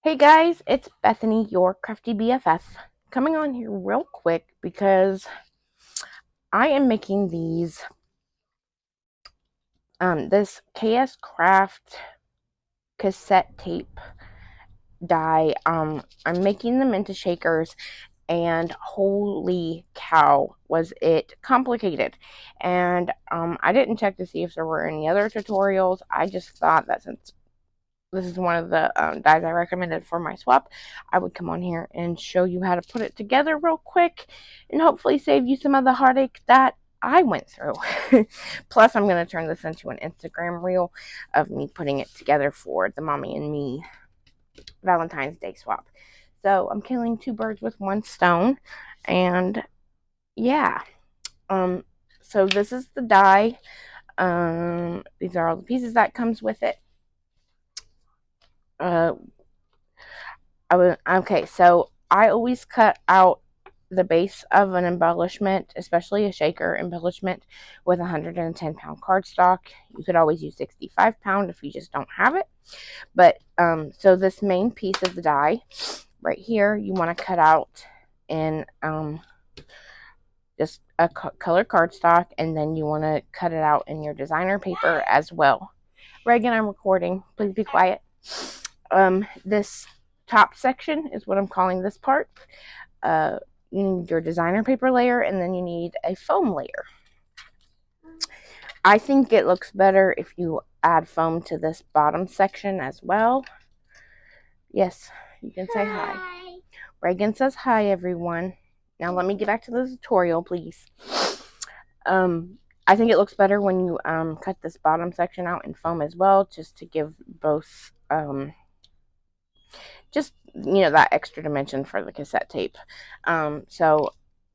Hey guys, it's Bethany, your crafty BFF, coming on here real quick because I am making this KSCraft cassette tape die. I'm making them into shakers, and holy cow, was it complicated. And I didn't check to see if there were any other tutorials. I just thought that since this is one of the dies I recommended for my swap, I would come on here and show you how to put it together real quick and hopefully save you some of the heartache that I went through. Plus, I'm going to turn this into an Instagram reel of me putting it together for the Mommy and Me Valentine's Day swap. So I'm killing two birds with one stone. And yeah, so this is the die. These are all the pieces that comes with it. Uh, okay, so I always cut out the base of an embellishment, especially a shaker embellishment, with 110-pound cardstock. You could always use 65-pound if you just don't have it. But so this main piece of the die right here, you want to cut out in just a colored cardstock, and then you want to cut it out in your designer paper as well. Reagan, I'm recording. Please be quiet. This top section is what I'm calling this part. You need your designer paper layer, and then you need a foam layer. I think it looks better if you add foam to this bottom section as well. Yes, you can say hi. Reagan says hi, everyone. Now let me get back to the tutorial, please. I think it looks better when you cut this bottom section out in foam as well, just to give both just that extra dimension for the cassette tape. So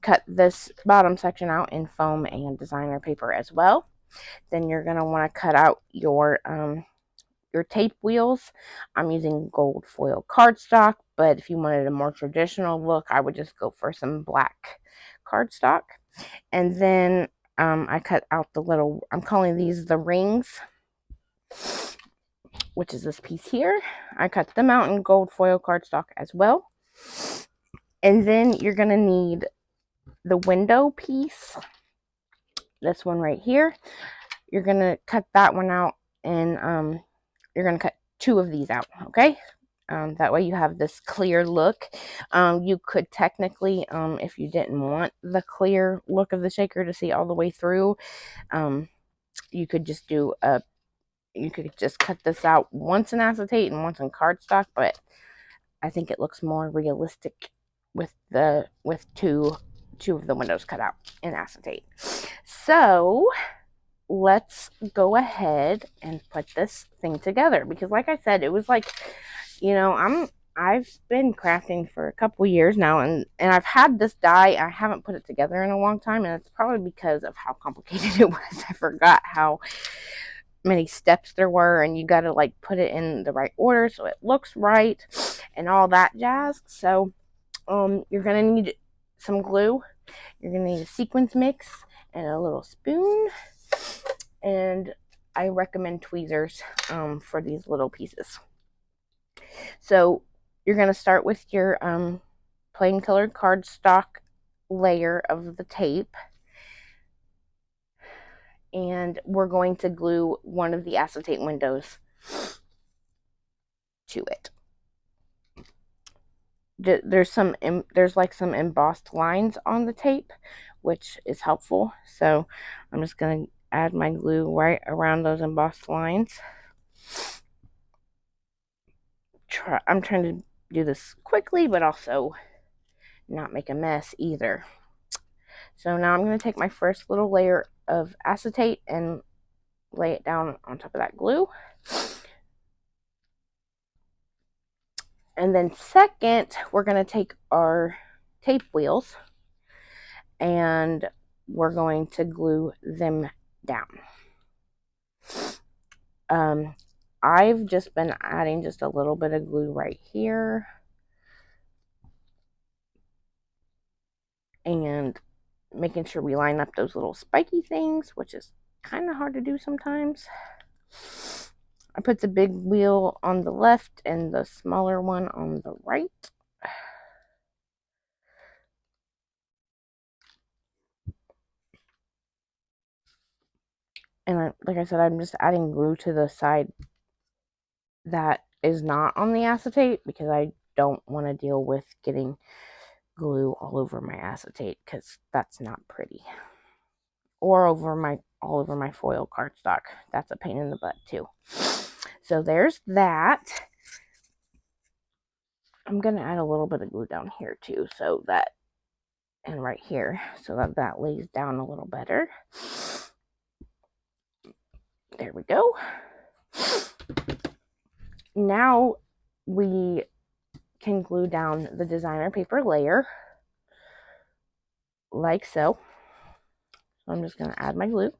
cut this bottom section out in foam and designer paper as well. Then you're going to want to cut out your tape wheels. I'm using gold foil cardstock, but if you wanted a more traditional look, I would just go for some black cardstock. And then I cut out the little, I'm calling these the rings, which is this piece here. I cut them out in gold foil cardstock as well. And then you're going to need the window piece, this one right here. You're going to cut that one out, and you're going to cut two of these out, okay? That way you have this clear look. You could technically, if you didn't want the clear look of the shaker to see all the way through, you could just cut this out once in acetate and once in cardstock, but I think it looks more realistic with two of the windows cut out in acetate. So let's go ahead and put this thing together, because like I said, it was like, I've been crafting for a couple years now, and I've had this die. I haven't put it together in a long time, and it's probably because of how complicated it was. I forgot how many steps there were, and you got to like put it in the right order so it looks right and all that jazz. So you're gonna need some glue, you're gonna need a sequence mix and a little spoon, and I recommend tweezers for these little pieces. So you're gonna start with your plain colored cardstock layer of the tape, and we're going to glue one of the acetate windows to it. There's like some embossed lines on the tape, which is helpful. So I'm just going to add my glue right around those embossed lines. I'm trying to do this quickly, but also not make a mess either. So now I'm going to take my first little layer of acetate and lay it down on top of that glue. And then second, we're going to take our tape wheels and we're going to glue them down. I've just been adding just a little bit of glue right here and making sure we line up those little spiky things, which is kind of hard to do sometimes. I put the big wheel on the left and the smaller one on the right. And like I said, I'm just adding glue to the side that is not on the acetate because I don't want to deal with getting glue all over my acetate because that's not pretty. Or all over my foil cardstock. That's a pain in the butt too. So there's that. I'm going to add a little bit of glue down here too, so that, and right here, so that that lays down a little better. There we go. Now we can glue down the designer paper layer like so. So I'm just going to add my glue.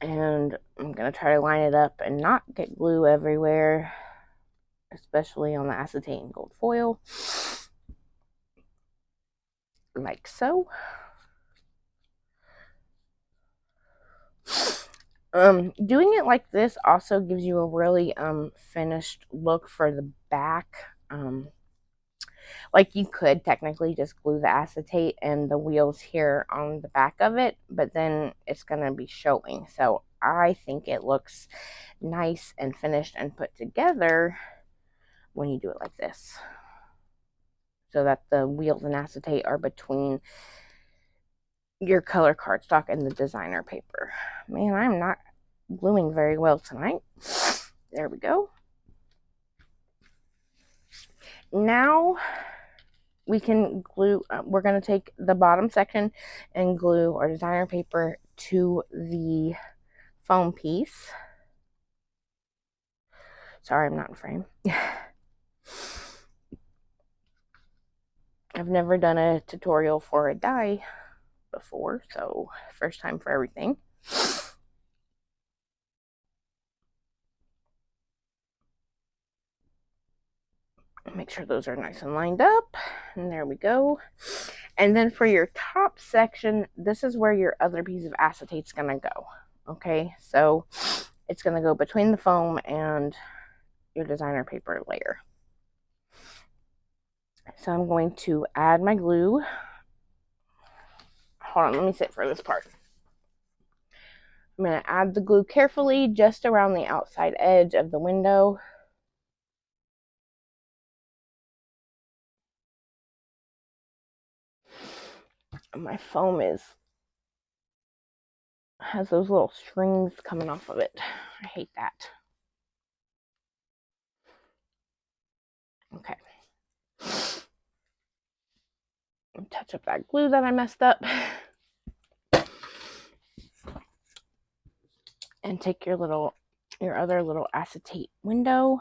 And I'm going to try to line it up and not get glue everywhere, especially on the acetate and gold foil, like so. Doing it like this also gives you a really finished look for the back. Like you could technically just glue the acetate and the wheels here on the back of it, but then it's going to be showing. So I think it looks nice and finished and put together when you do it like this, so that the wheels and acetate are between your color cardstock and the designer paper. Man, I'm not gluing very well tonight. There we go. Now we can glue, we're going to take the bottom section and glue our designer paper to the foam piece. Sorry, I'm not in frame. I've never done a tutorial for a die before, so first time for everything. Make sure those are nice and lined up, and there we go. And then for your top section, this is where your other piece of acetate's gonna go. Okay, so it's gonna go between the foam and your designer paper layer. So I'm going to add my glue. Hold on, let me sit for this part. I'm going to add the glue carefully just around the outside edge of the window. My foam has those little strings coming off of it. I hate that. Okay. Touch up that glue that I messed up. And take your other little acetate window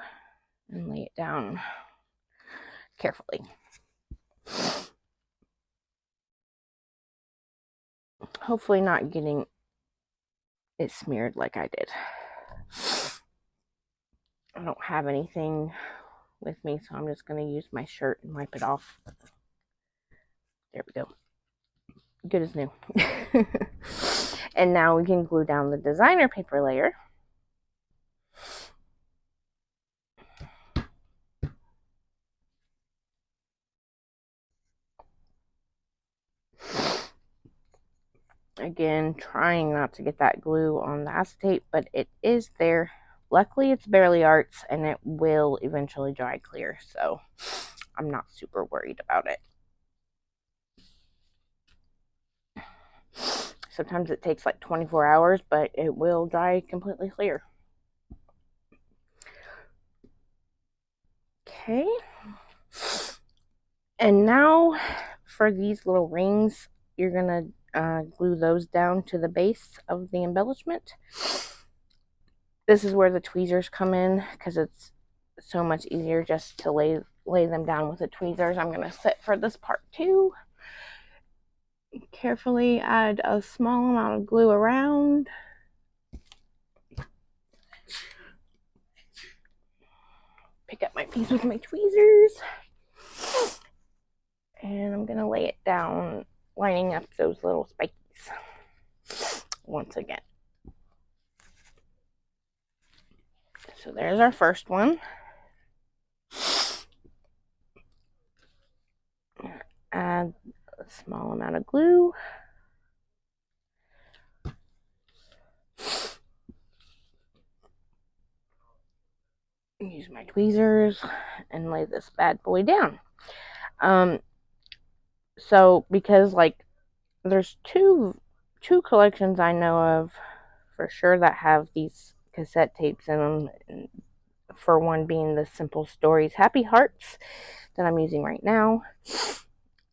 and lay it down carefully. Hopefully not getting it smeared like I did. I don't have anything with me, so I'm just going to use my shirt and wipe it off. There we go. Good as new. And now we can glue down the designer paper layer. Again, trying not to get that glue on the acetate, but it is there. Luckily, it's barely arts, and it will eventually dry clear, so I'm not super worried about it. Sometimes it takes like 24 hours, but it will dry completely clear. Okay. And now for these little rings, you're going to glue those down to the base of the embellishment. This is where the tweezers come in because it's so much easier just to lay them down with the tweezers. I'm going to sit for this part too. Carefully add a small amount of glue around. Pick up my piece with my tweezers. And I'm going to lay it down, lining up those little spikies once again. So there's our first one. Add a small amount of glue. Use my tweezers and lay this bad boy down. So because like there's two collections I know of for sure that have these cassette tapes in them. For one being the Simple Stories Happy Hearts that I'm using right now.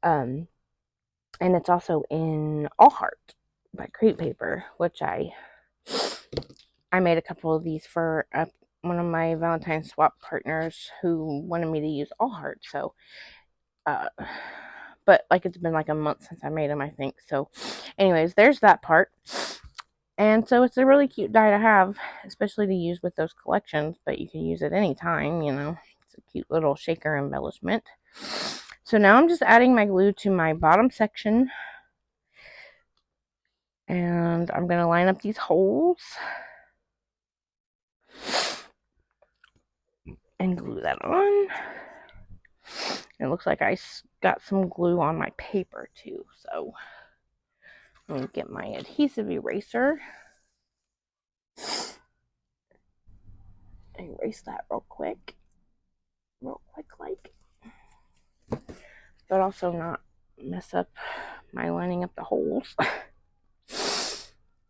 And it's also in All Heart by Crepe Paper, which I made a couple of these for one of my Valentine's swap partners who wanted me to use All Heart. So, but like it's been like a month since I made them, I think. So, anyways, there's that part. And so it's a really cute die to have, especially to use with those collections, but you can use it anytime, you know. It's a cute little shaker embellishment. So now I'm just adding my glue to my bottom section. And I'm going to line up these holes. And glue that on. It looks like I got some glue on my paper too. So let me get my adhesive eraser. Erase that real quick like. But also not mess up my lining up the holes.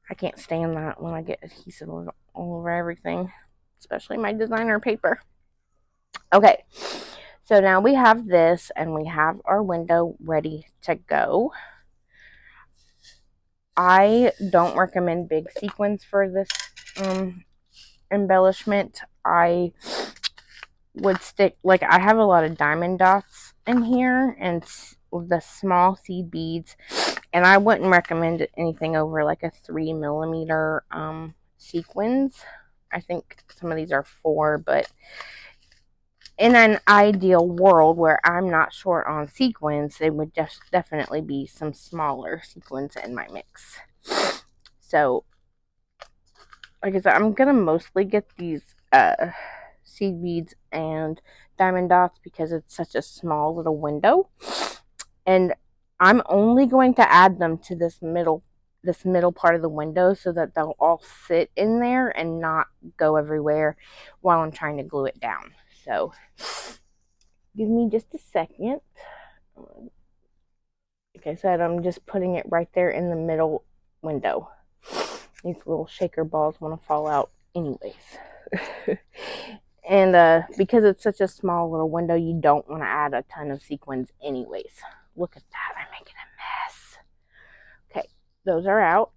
I can't stand that when I get adhesive all over everything, especially my designer paper. Okay, so now we have this and we have our window ready to go. I don't recommend big sequins for this embellishment. I would stick, like I have a lot of diamond dots in here and the small seed beads, and I wouldn't recommend anything over like a 3mm sequins. I think some of these are 4, but in an ideal world where I'm not short on sequins, they would just definitely be some smaller sequins in my mix. So, like I said, I'm going to mostly get these seed beads and diamond dots because it's such a small little window. And I'm only going to add them to this middle part of the window so that they'll all sit in there and not go everywhere while I'm trying to glue it down. So give me just a second. Like I said, I'm just putting it right there in the middle window. These little shaker balls want to fall out anyways. And because it's such a small little window, you don't want to add a ton of sequins anyways. Look at that, I'm making a mess. Okay, those are out.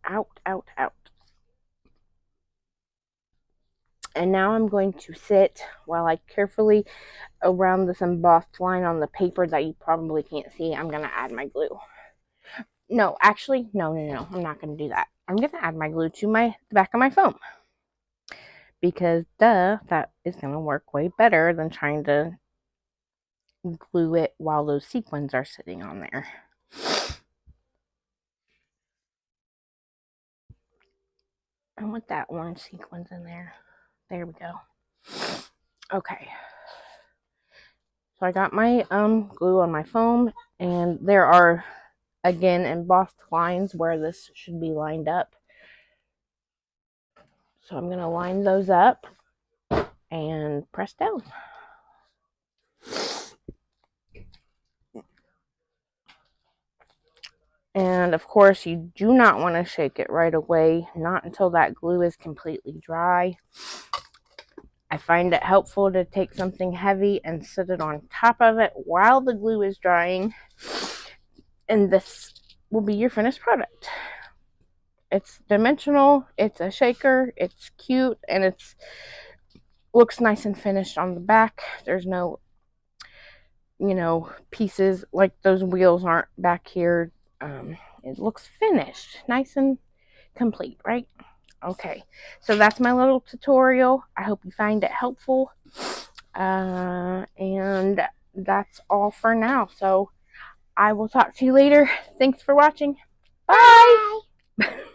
out. And now I'm going to sit while I carefully, around this embossed line on the paper that you probably can't see, I'm going to add my glue. No, actually, no, I'm not going to do that. I'm going to add my glue to the back of my foam. Because, that is going to work way better than trying to glue it while those sequins are sitting on there. I want that orange sequins in there. There we go. Okay. So I got my glue on my foam, and there are, again, embossed lines where this should be lined up. So I'm going to line those up and press down. And of course, you do not want to shake it right away, not until that glue is completely dry. I find it helpful to take something heavy and sit it on top of it while the glue is drying. And this will be your finished product. It's dimensional, it's a shaker, it's cute, and it looks nice and finished on the back. There's no, pieces, like those wheels aren't back here. It looks finished, nice and complete, right? Okay, so that's my little tutorial. I hope you find it helpful. And that's all for now. So I will talk to you later. Thanks for watching. Bye.